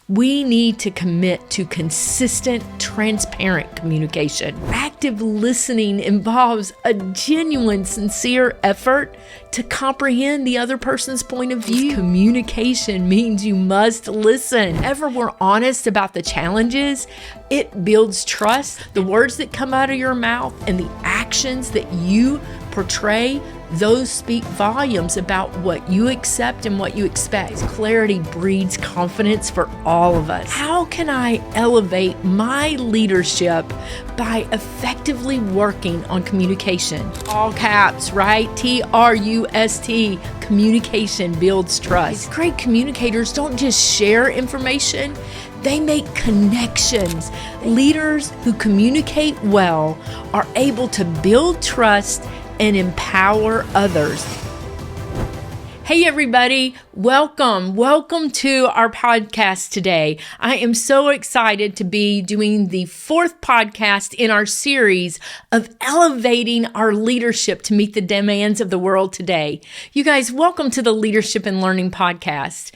We need to commit to consistent, transparent communication. Active listening involves a genuine, sincere effort to comprehend the other person's point of view. Communication means you must listen. Whenever we're honest about the challenges, it builds trust. The words that come out of your mouth and the actions that you portray, those speak volumes about what you accept and what you expect. Clarity breeds confidence for all of us. How can I elevate my leadership by effectively working on communication? All caps, right? TRUST. Communication builds trust. Great communicators don't just share information, they make connections. Leaders who communicate well are able to build trust and empower others. Hey everybody, welcome to our podcast today. I am so excited to be doing the fourth podcast in our series of elevating our leadership to meet the demands of the world today. You guys, welcome to the Leadership and Learning Podcast.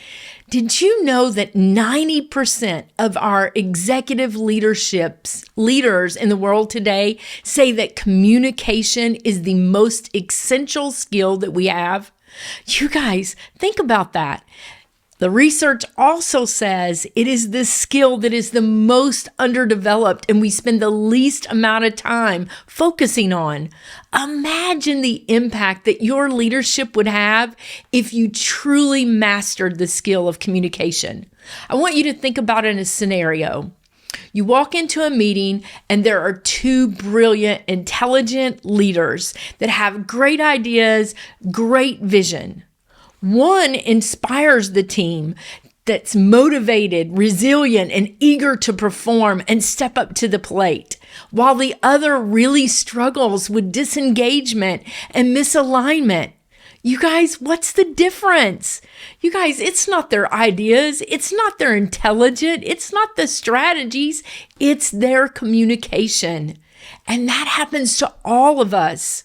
Did you know that 90% of our executive leaders in the world today say that communication is the most essential skill that we have? You guys, think about that. The research also says it is the skill that is the most underdeveloped and we spend the least amount of time focusing on. Imagine the impact that your leadership would have if you truly mastered the skill of communication. I want you to think about it in a scenario. You walk into a meeting and there are two brilliant, intelligent leaders that have great ideas, great vision. One inspires the team that's motivated, resilient, and eager to perform and step up to the plate, while the other really struggles with disengagement and misalignment. You guys, what's the difference? You guys, it's not their ideas. It's not their intelligence. It's not the strategies. It's their communication. And that happens to all of us.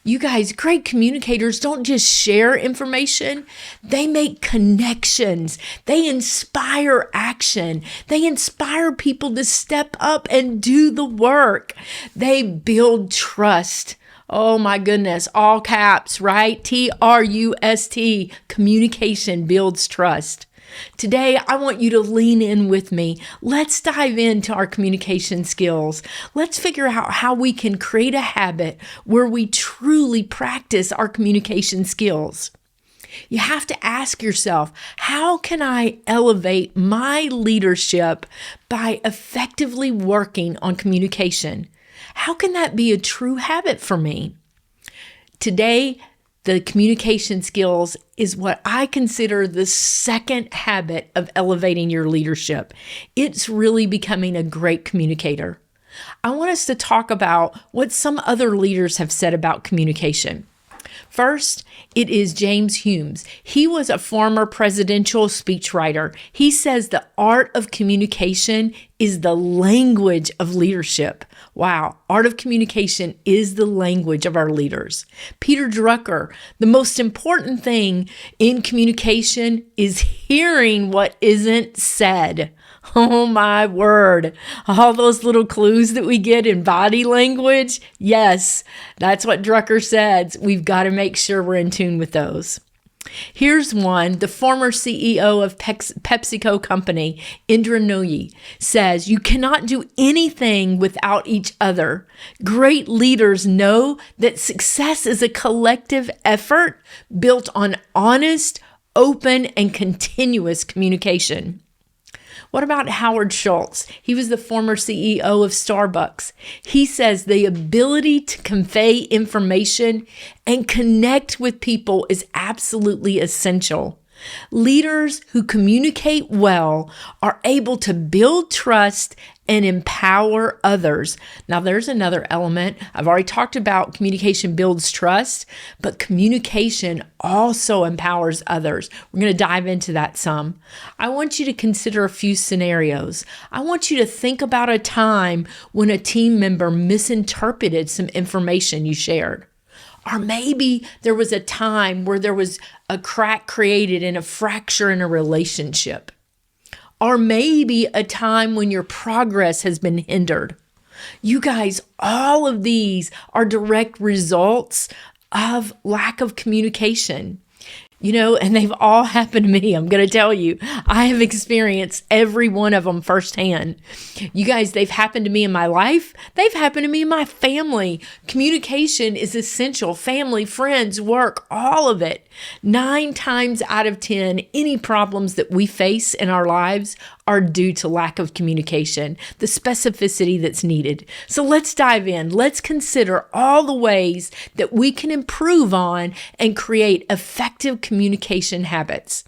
You guys, great communicators don't just share information. They make connections. They inspire action. They inspire people to step up and do the work. They build trust. Oh my goodness, all caps, right? TRUST. Communication builds trust. Today, I want you to lean in with me. Let's dive into our communication skills. Let's figure out how we can create a habit where we truly practice our communication skills. You have to ask yourself, how can I elevate my leadership by effectively working on communication? How can that be a true habit for me? Today, the communication skills is what I consider the second habit of elevating your leadership. It's really becoming a great communicator. I want us to talk about what some other leaders have said about communication. First, it is James Humes. He was a former presidential speechwriter. He says the art of communication is the language of leadership. Wow, art of communication is the language of our leaders. Peter Drucker, the most important thing in communication is hearing what isn't said. Oh my word. All those little clues that we get in body language. Yes, that's what Drucker says. We've got to make sure we're in tune with those. Here's one. The former CEO of PepsiCo company, Indra Nooyi, says, "You cannot do anything without each other. Great leaders know that success is a collective effort built on honest, open, and continuous communication." What about Howard Schultz? He was the former CEO of Starbucks. He says the ability to convey information and connect with people is absolutely essential. Leaders who communicate well are able to build trust and empower others. Now, there's another element. I've already talked about communication builds trust, but communication also empowers others. We're going to dive into that some. I want you to consider a few scenarios. I want you to think about a time when a team member misinterpreted some information you shared. Or maybe there was a time where there was a crack created and a fracture in a relationship. or maybe a time when your progress has been hindered. You guys, all of these are direct results of lack of communication. And they've all happened to me. I'm going to tell you, I have experienced every one of them firsthand. You guys, they've happened to me in my life. They've happened to me in my family. Communication is essential. Family, friends, work, all of it. 9 times out of 10, any problems that we face in our lives are due to lack of communication, the specificity that's needed. So let's dive in. Let's consider all the ways that we can improve on and create effective communication habits.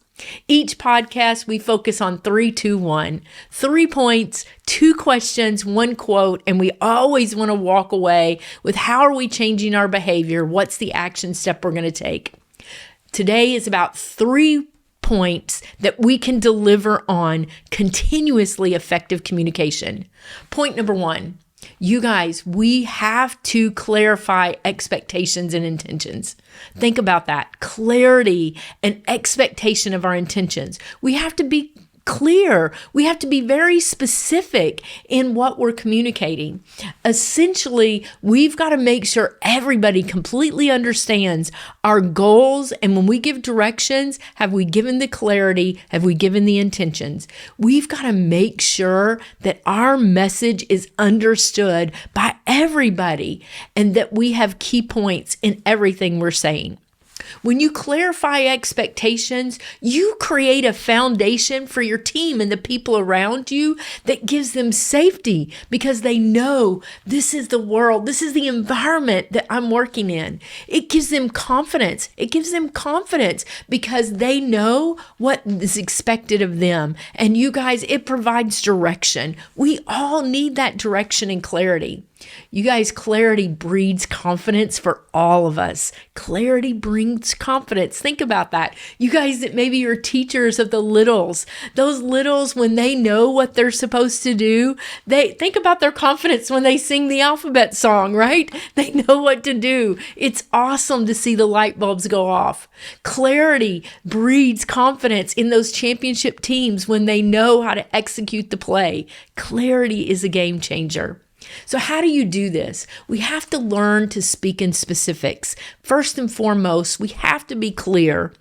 Each podcast, we focus on 3, 2, 1. 3 points, 2 questions, 1 quote, and we always want to walk away with how are we changing our behavior? What's the action step we're going to take? Today is about 3 points that we can deliver on continuously effective communication. Point number 1, you guys, we have to clarify expectations and intentions. Think about that. Clarity and expectation of our intentions. We have to be clear. We have to be very specific in what we're communicating. Essentially, we've got to make sure everybody completely understands our goals. And when we give directions, have we given the clarity? Have we given the intentions? We've got to make sure that our message is understood by everybody and that we have key points in everything we're saying. When you clarify expectations, you create a foundation for your team and the people around you that gives them safety because they know this is the world, this is the environment that I'm working in. It gives them confidence. It gives them confidence because they know what is expected of them. And you guys, it provides direction. We all need that direction and clarity. You guys, clarity breeds confidence for all of us. Clarity brings confidence. Think about that. You guys that maybe you're teachers of the littles, those littles, when they know what they're supposed to do, they think about their confidence when they sing the alphabet song, right? They know what to do. It's awesome to see the light bulbs go off. Clarity breeds confidence in those championship teams when they know how to execute the play. Clarity is a game changer. So how do you do this? We have to learn to speak in specifics. First and foremost, we have to be clear.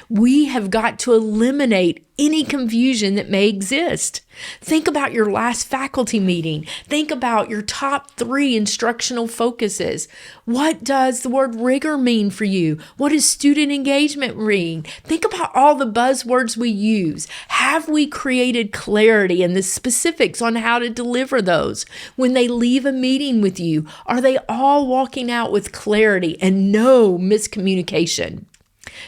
We have got to eliminate any confusion that may exist. Think about your last faculty meeting. Think about your top 3 instructional focuses. What does the word rigor mean for you? What does student engagement mean? Think about all the buzzwords we use. Have we created clarity and the specifics on how to deliver those? When they leave a meeting with you, are they all walking out with clarity and no miscommunication?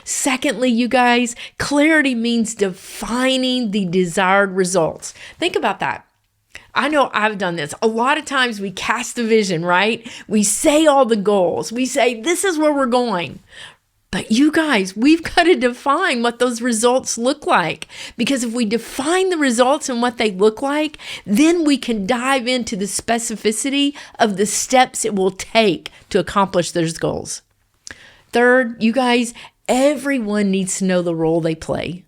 Secondly, you guys, clarity means defining the desired results. Think about that. I know I've done this. A lot of times we cast a vision, right? We say all the goals. We say, this is where we're going. But you guys, we've got to define what those results look like. Because if we define the results and what they look like, then we can dive into the specificity of the steps it will take to accomplish those goals. Third, you guys, everyone needs to know the role they play.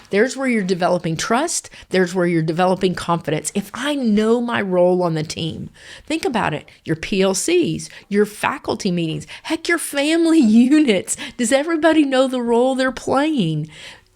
There's where you're developing trust. There's where you're developing confidence. If I know my role on the team, think about it. Your PLCs, your faculty meetings, heck, your family units. Does everybody know the role they're playing?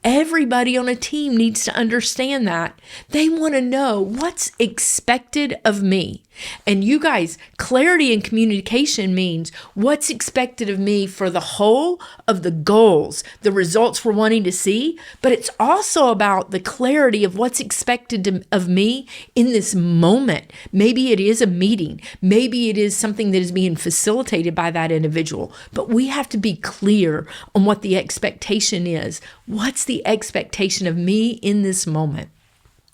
Everybody on a team needs to understand that. They want to know what's expected of me. And you guys, clarity and communication means what's expected of me for the whole of the goals, the results we're wanting to see, but it's also about the clarity of what's expected of me in this moment. Maybe it is a meeting. Maybe it is something that is being facilitated by that individual, but we have to be clear on what the expectation is. What's the expectation of me in this moment?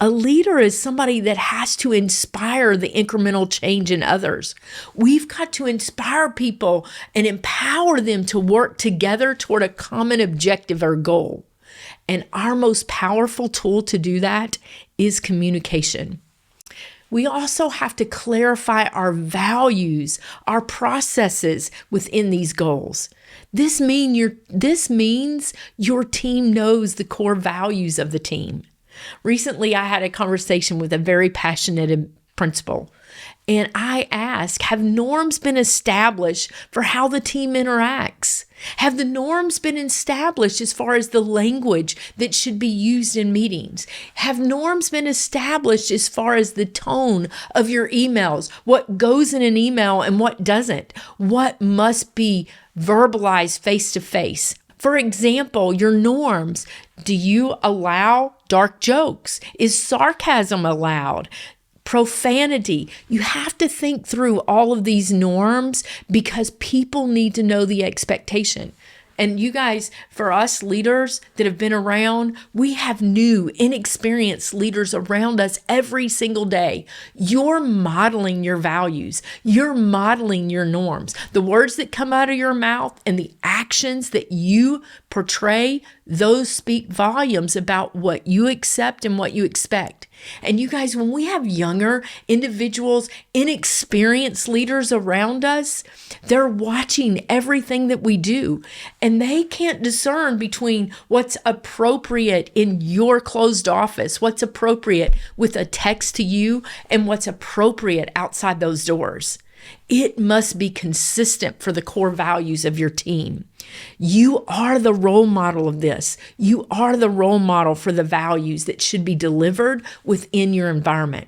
A leader is somebody that has to inspire the incremental change in others. We've got to inspire people and empower them to work together toward a common objective or goal. And our most powerful tool to do that is communication. We also have to clarify our values, our processes within these goals. This means your team knows the core values of the team. Recently, I had a conversation with a very passionate principal. And I asked, have norms been established for how the team interacts? Have the norms been established as far as the language that should be used in meetings? Have norms been established as far as the tone of your emails? What goes in an email and what doesn't? What must be verbalized face to face? For example, your norms. Do you allow dark jokes? Is sarcasm allowed? Profanity. You have to think through all of these norms because people need to know the expectation. And you guys, for us leaders that have been around, we have new, inexperienced leaders around us every single day. You're modeling your values. You're modeling your norms. The words that come out of your mouth and the actions that you portray, those speak volumes about what you accept and what you expect. And you guys, when we have younger individuals, inexperienced leaders around us, they're watching everything that we do, and they can't discern between what's appropriate in your closed office, what's appropriate with a text to you, and what's appropriate outside those doors. It must be consistent for the core values of your team. You are the role model of this. You are the role model for the values that should be delivered within your environment.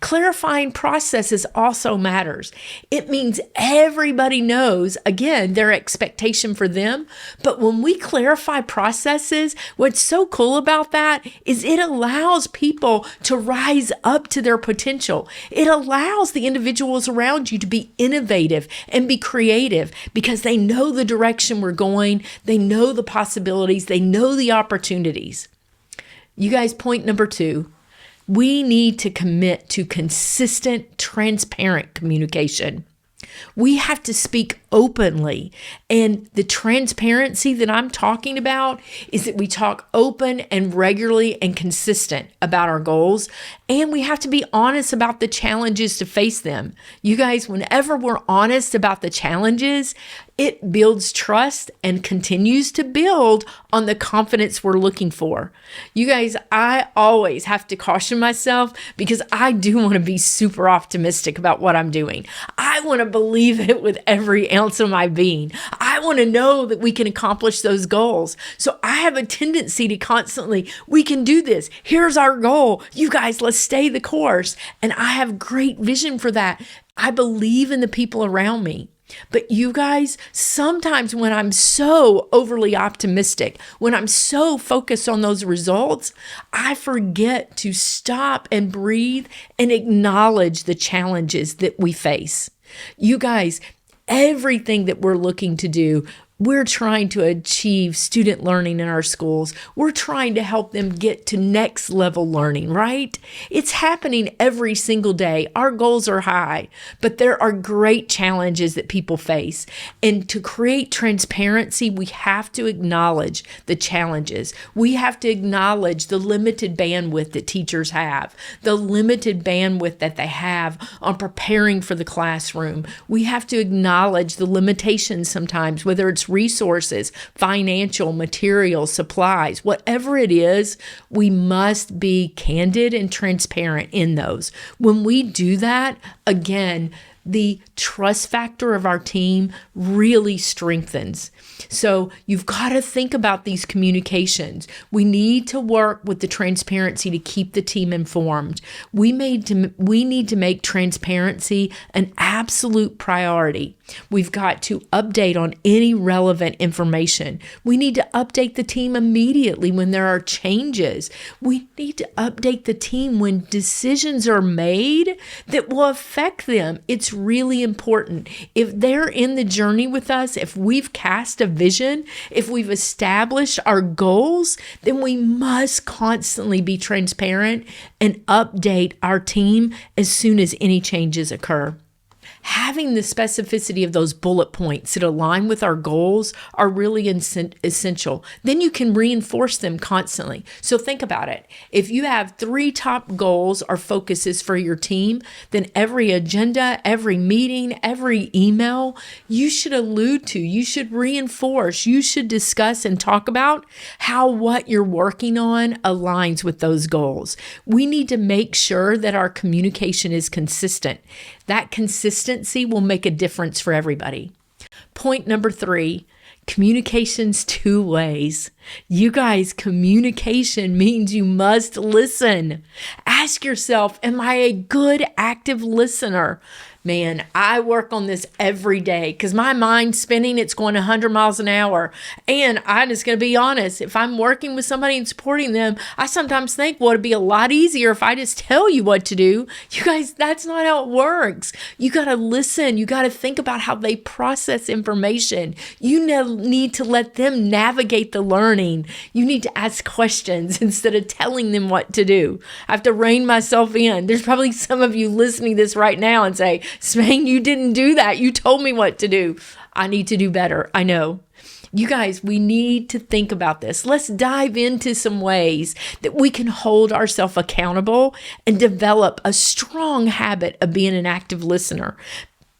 Clarifying processes also matters. It means everybody knows, again, their expectation for them. But when we clarify processes, what's so cool about that is it allows people to rise up to their potential. It allows the individuals around you to be innovative and be creative because they know the direction we're going. They know the possibilities. They know the opportunities. You guys, point number 2. We need to commit to consistent, transparent communication. We have to speak openly. And the transparency that I'm talking about is that we talk open and regularly and consistent about our goals. And we have to be honest about the challenges to face them. You guys, whenever we're honest about the challenges, it builds trust and continues to build on the confidence we're looking for. You guys, I always have to caution myself because I do want to be super optimistic about what I'm doing. I want to believe it with every ounce of my being. I want to know that we can accomplish those goals. So I have a tendency to constantly, we can do this. Here's our goal. You guys, let's stay the course. And I have great vision for that. I believe in the people around me. But you guys, sometimes when I'm so overly optimistic, when I'm so focused on those results, I forget to stop and breathe and acknowledge the challenges that we face. You guys, everything that we're looking to do, we're trying to achieve student learning in our schools. We're trying to help them get to next level learning, right? It's happening every single day. Our goals are high, but there are great challenges that people face. And to create transparency, we have to acknowledge the challenges. We have to acknowledge the limited bandwidth that teachers have, the limited bandwidth that they have on preparing for the classroom. We have to acknowledge the limitations sometimes, whether it's resources, financial, material, supplies, whatever it is, we must be candid and transparent in those. When we do that, again, the trust factor of our team really strengthens. So you've got to think about these communications. We need to work with the transparency to keep the team informed. We need to make transparency an absolute priority. We've got to update on any relevant information. We need to update the team immediately when there are changes. We need to update the team when decisions are made that will affect them. It's really important. If they're in the journey with us, if we've cast a vision, if we've established our goals, then we must constantly be transparent and update our team as soon as any changes occur. Having the specificity of those bullet points that align with our goals are really essential. Then you can reinforce them constantly. So think about it. If you have 3 top goals or focuses for your team, then every agenda, every meeting, every email, you should allude to, you should reinforce, you should discuss and talk about how what you're working on aligns with those goals. We need to make sure that our communication is consistent. That consistency will make a difference for everybody. Point number 3, communication's 2 ways. You guys, communication means you must listen. Ask yourself, am I a good active listener? Man, I work on this every day because my mind's spinning. It's going 100 miles an hour. And I'm just going to be honest. If I'm working with somebody and supporting them, I sometimes think, well, it'd be a lot easier if I just tell you what to do. You guys, that's not how it works. You got to listen. You got to think about how they process information. You need to let them navigate the learning. You need to ask questions instead of telling them what to do. I have to rein myself in. There's probably some of you listening to this right now and say, Spain, you didn't do that. You told me what to do. I need to do better. I know. You guys, we need to think about this. Let's dive into some ways that we can hold ourselves accountable and develop a strong habit of being an active listener.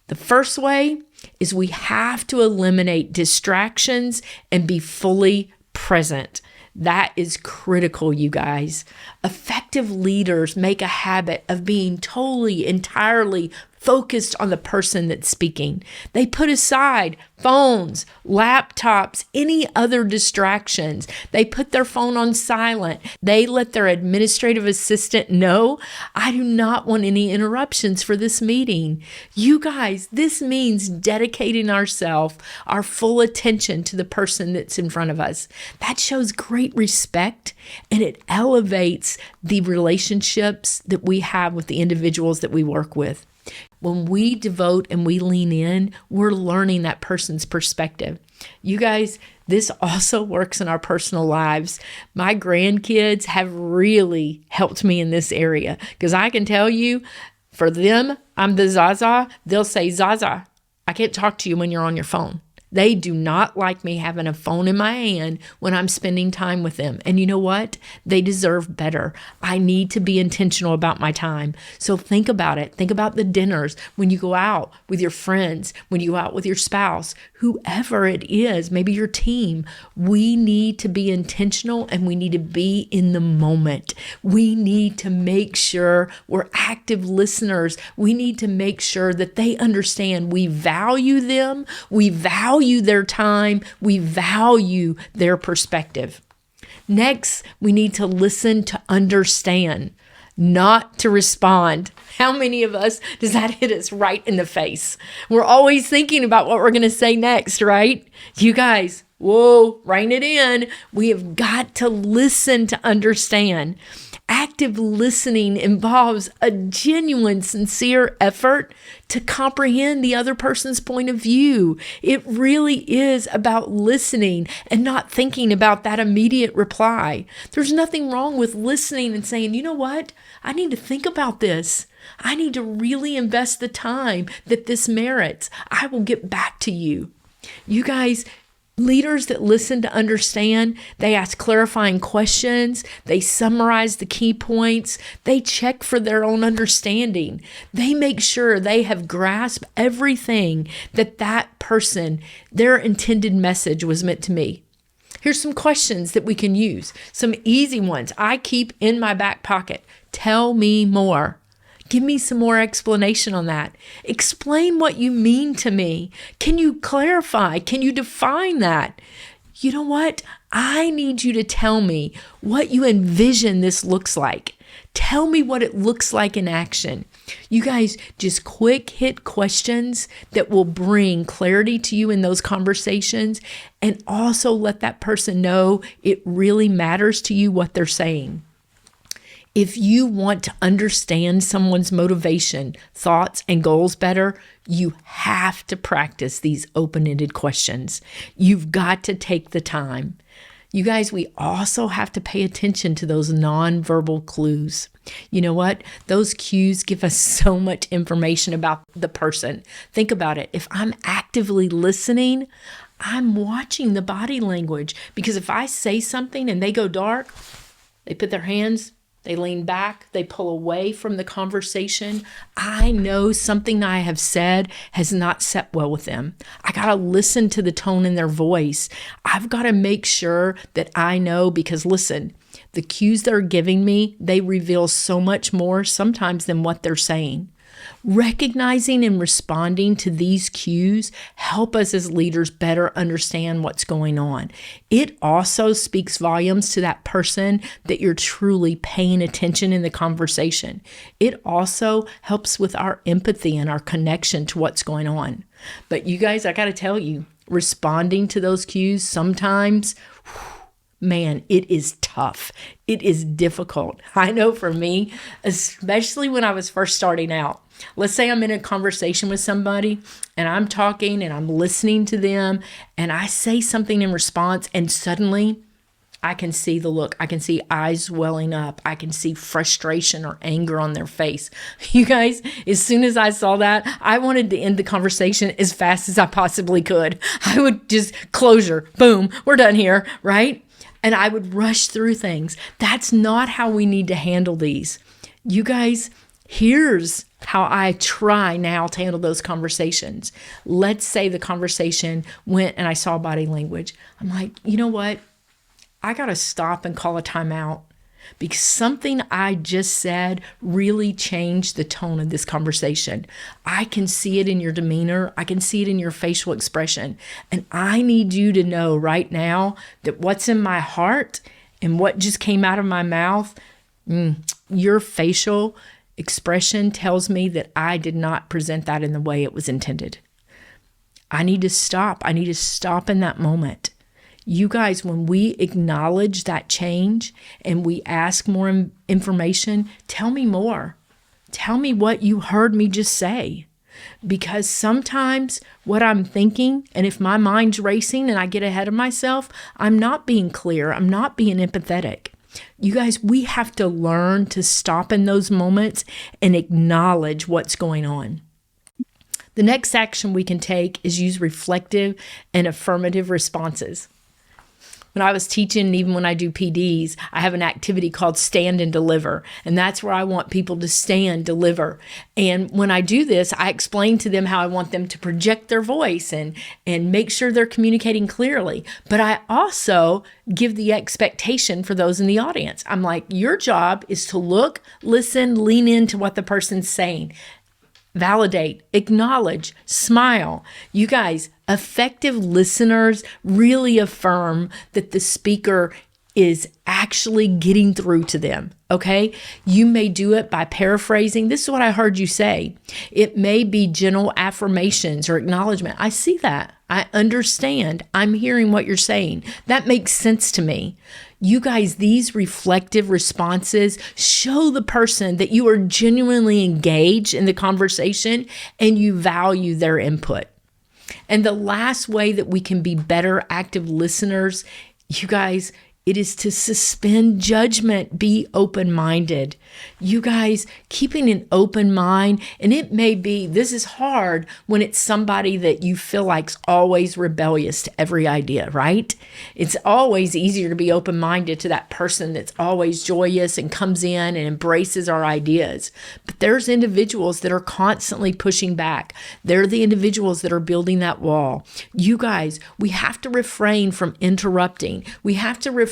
The first way is we have to eliminate distractions and be fully present. That is critical, you guys. Effective leaders make a habit of being totally, entirely focused on the person that's speaking. They put aside phones, laptops, any other distractions. They put their phone on silent. They let their administrative assistant know, I do not want any interruptions for this meeting. You guys, this means dedicating ourselves, our full attention to the person that's in front of us. That shows great respect and it elevates the relationships that we have with the individuals that we work with. When we devote and we lean in, we're learning that person's perspective. You guys, this also works in our personal lives. My grandkids have really helped me in this area because I can tell you, for them, I'm the Zaza. They'll say, Zaza, I can't talk to you when you're on your phone. They do not like me having a phone in my hand when I'm spending time with them. And you know what? They deserve better. I need to be intentional about my time. So think about it. Think about the dinners, when you go out with your friends, when you go out with your spouse, whoever it is, maybe your team. We need to be intentional and we need to be in the moment. We need to make sure we're active listeners. We need to make sure that they understand we value them. We value their time. We value their perspective. Next, we need to listen to understand, not to respond. How many of us does that hit us right in the face? We're always thinking about what we're going to say next, right? You guys, whoa, rein it in. We have got to listen to understand. Active listening involves a genuine, sincere effort to comprehend the other person's point of view. It really is about listening and not thinking about that immediate reply. There's nothing wrong with listening and saying, you know what? I need to think about this. I need to really invest the time that this merits. I will get back to you. You guys, leaders that listen to understand, they ask clarifying questions, they summarize the key points, they check for their own understanding. They make sure they have grasped everything that person, their intended message was meant to be. Here's some questions that we can use, some easy ones I keep in my back pocket. Tell me more. Give me some more explanation on that. Explain what you mean to me. Can you clarify? Can you define that? You know what? I need you to tell me what you envision this looks like. Tell me what it looks like in action. You guys, just quick hit questions that will bring clarity to you in those conversations and also let that person know it really matters to you what they're saying. If you want to understand someone's motivation, thoughts, and goals better, you have to practice these open-ended questions. You've got to take the time. You guys, we also have to pay attention to those nonverbal clues. You know what? Those cues give us so much information about the person. Think about it. If I'm actively listening, I'm watching the body language, because if I say something and they go dark, they put their hands, they lean back, they pull away from the conversation, I know something I have said has not set well with them. I got to listen to the tone in their voice. I've got to make sure that I know, because listen, the cues they're giving me, they reveal so much more sometimes than what they're saying. Recognizing and responding to these cues help us as leaders better understand what's going on. It also speaks volumes to that person that you're truly paying attention in the conversation. It also helps with our empathy and our connection to what's going on. But you guys, I got to tell you, responding to those cues sometimes, man, it is tough. It is difficult. I know for me, especially when I was first starting out. Let's say I'm in a conversation with somebody and I'm talking and I'm listening to them and I say something in response, and suddenly I can see the look. I can see eyes welling up. I can see frustration or anger on their face. You guys, as soon as I saw that, I wanted to end the conversation as fast as I possibly could. I would just closure, boom, we're done here, right? And I would rush through things. That's not how we need to handle these. You guys, here's how I try now to handle those conversations. Let's say the conversation went and I saw body language. I'm like, you know what? I got to stop and call a timeout, because something I just said really changed the tone of this conversation. I can see it in your demeanor. I can see it in your facial expression. And I need you to know right now that what's in my heart and what just came out of my mouth, your facial expression tells me that I did not present that in the way it was intended. I need to stop. I need to stop in that moment. You guys, when we acknowledge that change and we ask more information, tell me more. Tell me what you heard me just say. Because sometimes what I'm thinking, and if my mind's racing and I get ahead of myself, I'm not being clear. I'm not being empathetic. You guys, we have to learn to stop in those moments and acknowledge what's going on. The next action we can take is use reflective and affirmative responses. When I was teaching, and even when I do PDs, I have an activity called Stand and Deliver. And that's where I want people to stand, deliver. And when I do this, I explain to them how I want them to project their voice and make sure they're communicating clearly. But I also give the expectation for those in the audience. I'm like, your job is to look, listen, lean into what the person's saying. Validate, acknowledge, smile. You guys, effective listeners really affirm that the speaker is actually getting through to them, okay? You may do it by paraphrasing. This is what I heard you say. It may be gentle affirmations or acknowledgement. I see that. I understand. I'm hearing what you're saying. That makes sense to me. You guys, these reflective responses show the person that you are genuinely engaged in the conversation and you value their input. And the last way that we can be better active listeners, you guys, it is to suspend judgment, be open-minded. You guys, keeping an open mind, and it may be, this is hard when it's somebody that you feel like's always rebellious to every idea, right? It's always easier to be open-minded to that person that's always joyous and comes in and embraces our ideas. But there's individuals that are constantly pushing back. They're the individuals that are building that wall. You guys, we have to refrain from interrupting. We have to refrain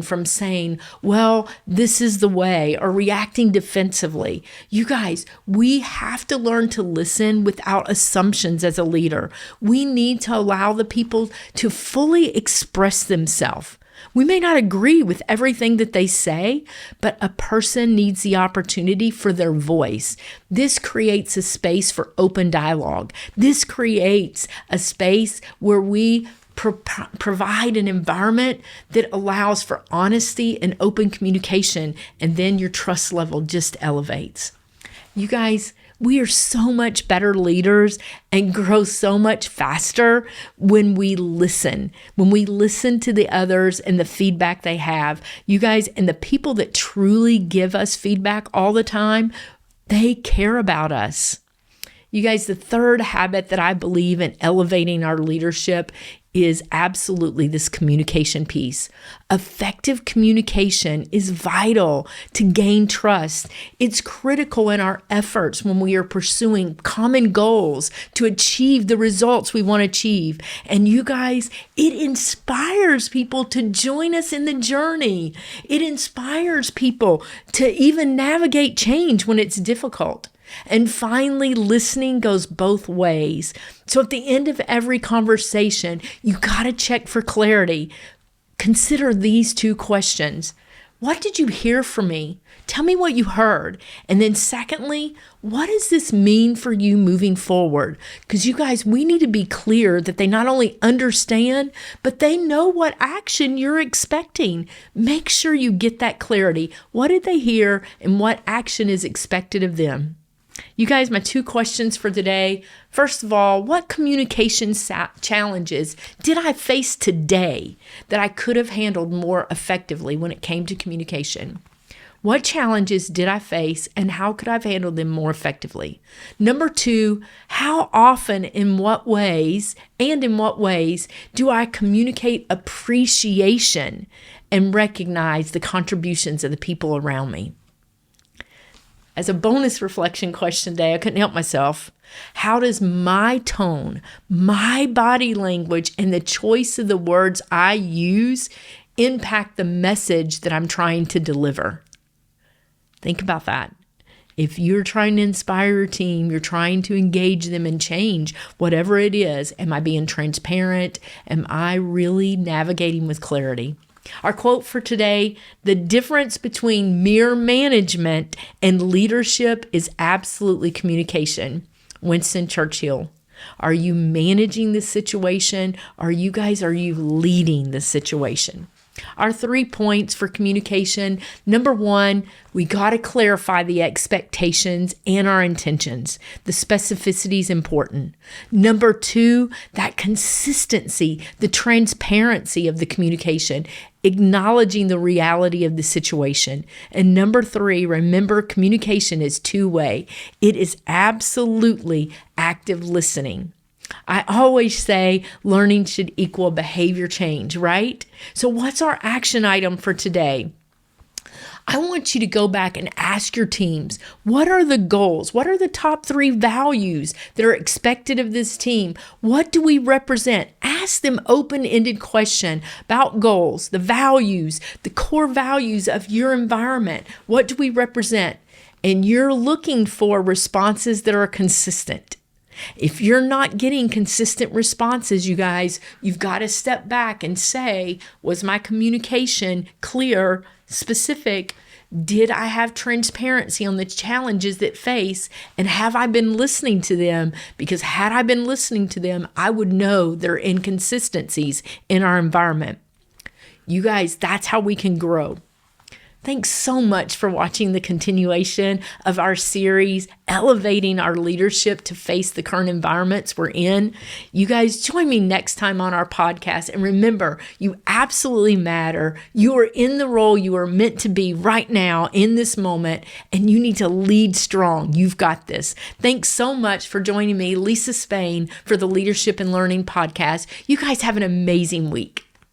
from saying, well, this is the way, or reacting defensively. You guys, we have to learn to listen without assumptions as a leader. We need to allow the people to fully express themselves. We may not agree with everything that they say, but a person needs the opportunity for their voice. This creates a space for open dialogue. This creates a space where we provide an environment that allows for honesty and open communication, and then your trust level just elevates. You guys, We are so much better leaders and grow so much faster when we listen to the others and the feedback they have. You guys, and the people that truly give us feedback all the time, they care about us. You guys, the third habit that I believe in elevating our leadership is absolutely this communication piece. Effective communication is vital to gain trust. It's critical in our efforts when we are pursuing common goals to achieve the results we want to achieve. And you guys, it inspires people to join us in the journey. It inspires people to even navigate change when it's difficult. And finally, listening goes both ways. So at the end of every conversation, you got to check for clarity. Consider these two questions. What did you hear from me? Tell me what you heard. And then secondly, what does this mean for you moving forward? Because you guys, we need to be clear that they not only understand, but they know what action you're expecting. Make sure you get that clarity. What did they hear and what action is expected of them? You guys, my two questions for today. First of all, what communication challenges did I face today that I could have handled more effectively when it came to communication? What challenges did I face and how could I have handled them more effectively? Number two, how often, in what ways do I communicate appreciation and recognize the contributions of the people around me? As a bonus reflection question today, I couldn't help myself. How does my tone, my body language, and the choice of the words I use impact the message that I'm trying to deliver? Think about that. If you're trying to inspire your team, you're trying to engage them and change, whatever it is, am I being transparent? Am I really navigating with clarity? Our quote for today, the difference between mere management and leadership is absolutely communication. Winston Churchill. Are you managing the situation? Are you leading the situation? Our 3 points for communication. Number one, we got to clarify the expectations and our intentions. The specificity is important. Number two, that consistency, the transparency of the communication, acknowledging the reality of the situation. And number three, remember, communication is two-way. It is absolutely active listening. I always say learning should equal behavior change, right? So what's our action item for today? I want you to go back and ask your teams, what are the goals? What are the top 3 values that are expected of this team? What do we represent? Ask them open-ended question about goals, the values, the core values of your environment. What do we represent? And you're looking for responses that are consistent. If you're not getting consistent responses, you guys, you've got to step back and say, was my communication clear, specific? Did I have transparency on the challenges that face? And have I been listening to them? Because had I been listening to them, I would know there are inconsistencies in our environment. You guys, that's how we can grow. Thanks so much for watching the continuation of our series, Elevating Our Leadership to Face the Current Environments We're In. You guys, join me next time on our podcast. And remember, you absolutely matter. You are in the role you are meant to be right now in this moment, and you need to lead strong. You've got this. Thanks so much for joining me, Lisa Spain, for the Leadership and Learning podcast. You guys have an amazing week.